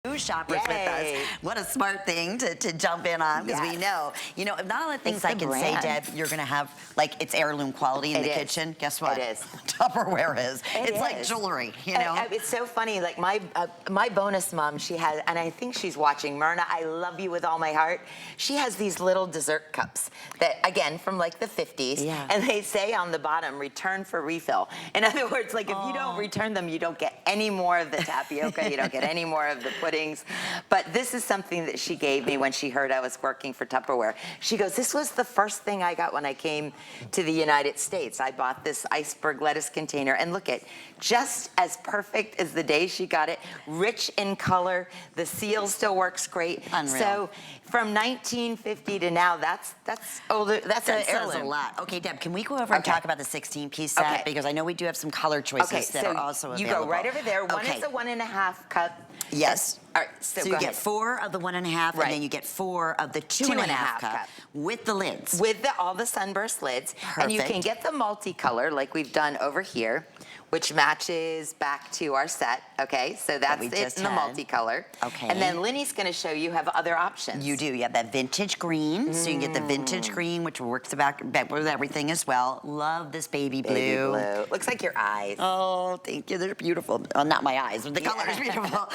News shoppers with us. What a smart thing to jump in on, because we know, not all the things I can say, Deb, you're going to have, like, it's heirloom quality in the kitchen. Guess what? It is. Tupperware is. It's like jewelry, It's so funny. Like, my bonus mom, she has, and I think she's watching, Myrna, I love you with all my heart. She has these little dessert cups that, again, from like the 50s, and they say on the bottom, return for refill. In other words, like, if you don't return them, you don't get any more of the tapioca, you don't get any more of the puddings. But this is something that she gave me when she heard I was working for Tupperware. She goes, this was the first thing I got when I came to the United States. I bought this iceberg lettuce container, and look at, just as perfect as the day she got it, rich in color, the seal still works great. Unreal. So from 1950 to now, that's older. That's an heirloom. Says a lot. Okay, Deb, can we go over and talk about the 16-piece set? Because I know we do have some color choices that are also available. You go right over there. One is a 1.5 cup. Yes. All right, so you get 4 of the 1.5, and then you get 4 of the 2.5 cup with the lids. With all the sunburst lids. Perfect. And you can get the multicolor like we've done over here, which matches back to our set, okay? So that's it in the multicolor. Okay. And then Linny's gonna show you have other options. You do, you have that vintage green, so you can get the vintage green, which works back with everything as well. Love this baby blue. Baby blue. Looks like your eyes. Oh, thank you, they're beautiful. Well, not my eyes, but the color is beautiful.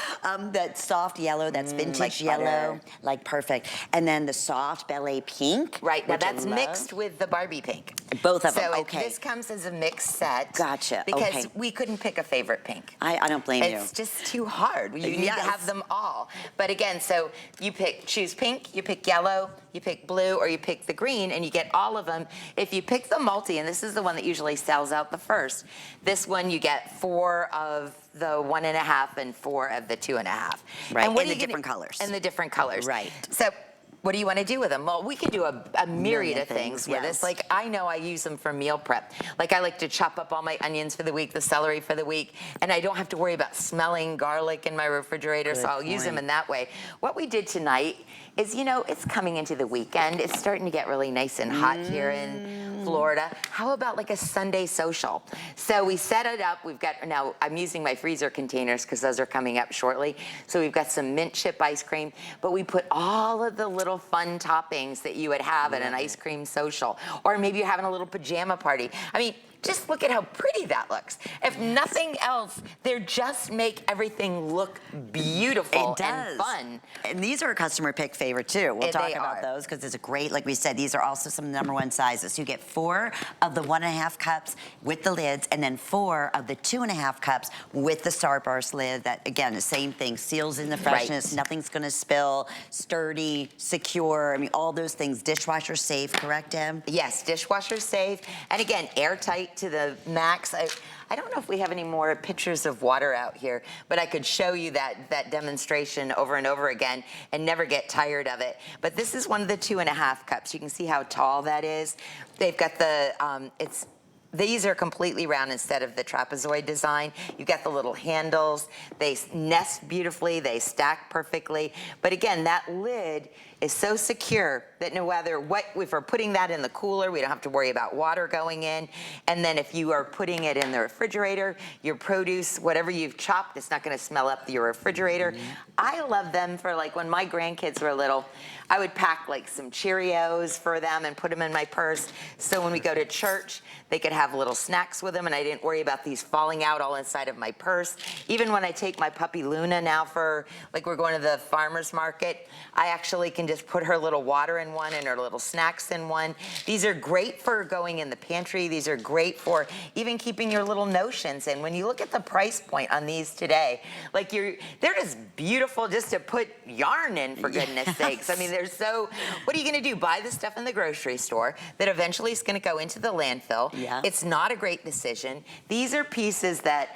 That soft yellow, that's vintage like yellow, like perfect. And then the soft ballet pink. Right, now that's mixed with the Barbie pink. Both of them, So this comes as a mixed set. Gotcha, because we couldn't pick a favorite pink. I don't blame you. It's just too hard. You need to have them all. But again, so you choose pink, you pick yellow, you pick blue, or you pick the green, and you get all of them. If you pick the multi, and this is the one that usually sells out the first, this one you get 4 of the 1.5 and 4 of the 2.5. Right, and the different colors. And the different colors. Right. So what do you want to do with them? Well, we can do a myriad of things with this. Like, I know I use them for meal prep. Like, I like to chop up all my onions for the week, the celery for the week, and I don't have to worry about smelling garlic in my refrigerator, so I'll use them in that way. What we did tonight is, it's coming into the weekend. It's starting to get really nice and hot here in Florida. How about like a Sunday social? So we set it up. We've got, now I'm using my freezer containers because those are coming up shortly. So we've got some mint chip ice cream, but we put all of the little fun toppings that you would have at an ice cream social. Or maybe you're having a little pajama party. I mean, just look at how pretty that looks. If nothing else, they just make everything look beautiful and fun. And these are a customer pick favorite too. We'll talk about those because it's a great, like we said, these are also some #1 sizes. So you get 4 of the 1.5 cups with the lids, and then 4 of the 2.5 cups with the starburst lid. That, again, the same thing, seals in the freshness, nothing's gonna spill, sturdy, secure. I mean, all those things, dishwasher safe, correct, Deb? Yes, dishwasher safe. And again, airtight to the max. I don't know if we have any more pictures of water out here, but I could show you that demonstration over and over again and never get tired of it. But this is one of the 2.5 cups. You can see how tall that is. They've got the, these are completely round instead of the trapezoid design. You've got the little handles. They nest beautifully. They stack perfectly. But again, that lid is so secure that no matter what, if we're putting that in the cooler, we don't have to worry about water going in. And then if you are putting it in the refrigerator, your produce, whatever you've chopped, it's not gonna smell up your refrigerator. I love them for, like, when my grandkids were little, I would pack like some Cheerios for them and put them in my purse. So when we go to church, they could have little snacks with them, and I didn't worry about these falling out all inside of my purse. Even when I take my puppy Luna now for, like, we're going to the farmer's market, I actually can just put her little water in one and her little snacks in one. These are great for going in the pantry. These are great for even keeping your little notions. And when you look at the price point on these today, like, they're just beautiful just to put yarn in, for goodness sakes. I mean, they're so, what are you gonna do? Buy the stuff in the grocery store that eventually is gonna go into the landfill. It's not a great decision. These are pieces that,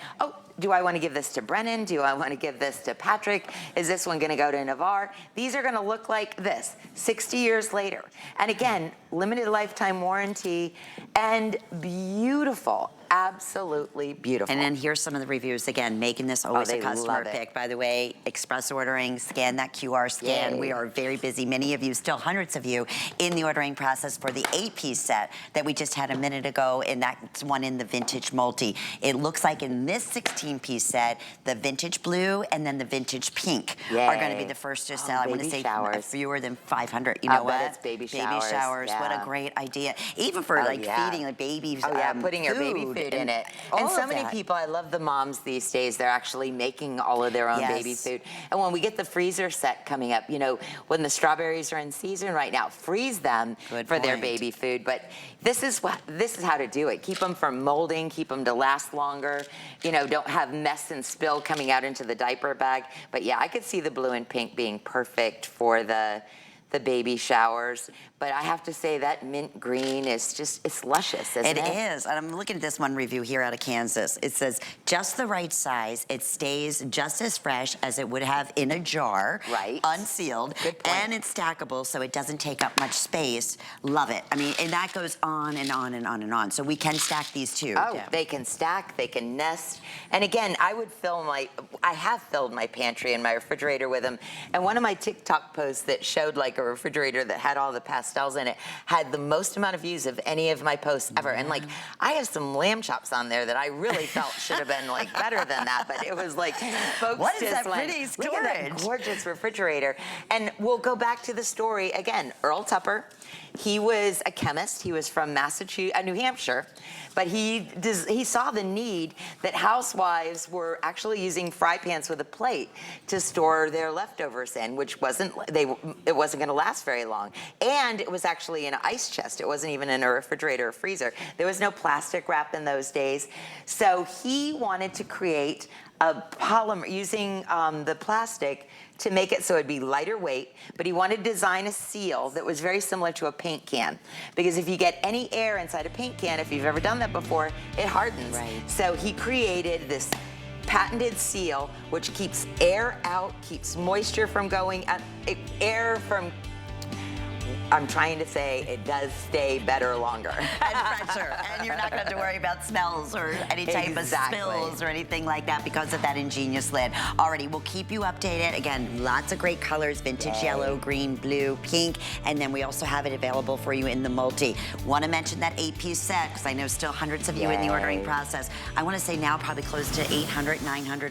do I want to give this to Brennan? Do I want to give this to Patrick? Is this one going to go to Navarre? These are going to look like this 60 years later. And again, limited lifetime warranty and beautiful. Absolutely beautiful. And then here's some of the reviews. Again, making this always a customer pick. By the way, express ordering, scan that QR scan. We are very busy. Many of you, still hundreds of you, in the ordering process for the 8-piece set that we just had a minute ago, and that's one in the vintage multi. It looks like in this 16 16-piece set. The vintage blue and then the vintage pink are going to be the first to sell. I want to say fewer than 500. You know what? It's baby showers. Baby showers. Yeah. What a great idea. Even for like feeding like babies. Putting your baby food in it. And so many people, I love the moms these days, they're actually making all of their own baby food. And when we get the freezer set coming up, you know, when the strawberries are in season right now, freeze them for their baby food. But this is how to do it. Keep them from molding, keep them to last longer. You know, don't have mess and spill coming out into the diaper bag. But yeah, I could see the blue and pink being perfect for the baby showers. But I have to say that mint green is just, it's luscious, isn't it? It is. And I'm looking at this one review here out of Kansas. It says, just the right size. It stays just as fresh as it would have in a jar. Right. Unsealed. Good point. And it's stackable, so it doesn't take up much space. Love it. I mean, and that goes on and on and on and on. So we can stack these too. Oh, they can stack, they can nest. And again, I have filled my pantry and my refrigerator with them. And one of my TikTok posts that showed like a refrigerator that had all the pastels in it had the most amount of views of any of my posts ever. And like, I have some lamb chops on there that I really felt should have been like better than that, but it was like, folks what is just that pretty storage? Look at that gorgeous refrigerator. And we'll go back to the story again. Earl Tupper, he was a chemist. He was from New Hampshire, but he saw the need that housewives were actually using fry pans with a plate to store their leftovers in, which it wasn't going to last very long. And it was actually in an ice chest. It wasn't even in a refrigerator or freezer. There was no plastic wrap in those days. So he wanted to create a polymer using the plastic to make it so it'd be lighter weight, but he wanted to design a seal that was very similar to a paint can. Because if you get any air inside a paint can, if you've ever done that before, it hardens. Right. So he created this patented seal which keeps air out, keeps moisture from going out, I'm trying to say it does stay better longer. And fresher. And you're not going to have to worry about smells or any type of spills or anything like that because of that ingenious lid. Alrighty, we'll keep you updated. Again, lots of great colors, vintage yellow, green, blue, pink, and then we also have it available for you in the multi. Want to mention that 8-piece set because I know still hundreds of you in the ordering process. I want to say now probably close to 800, 900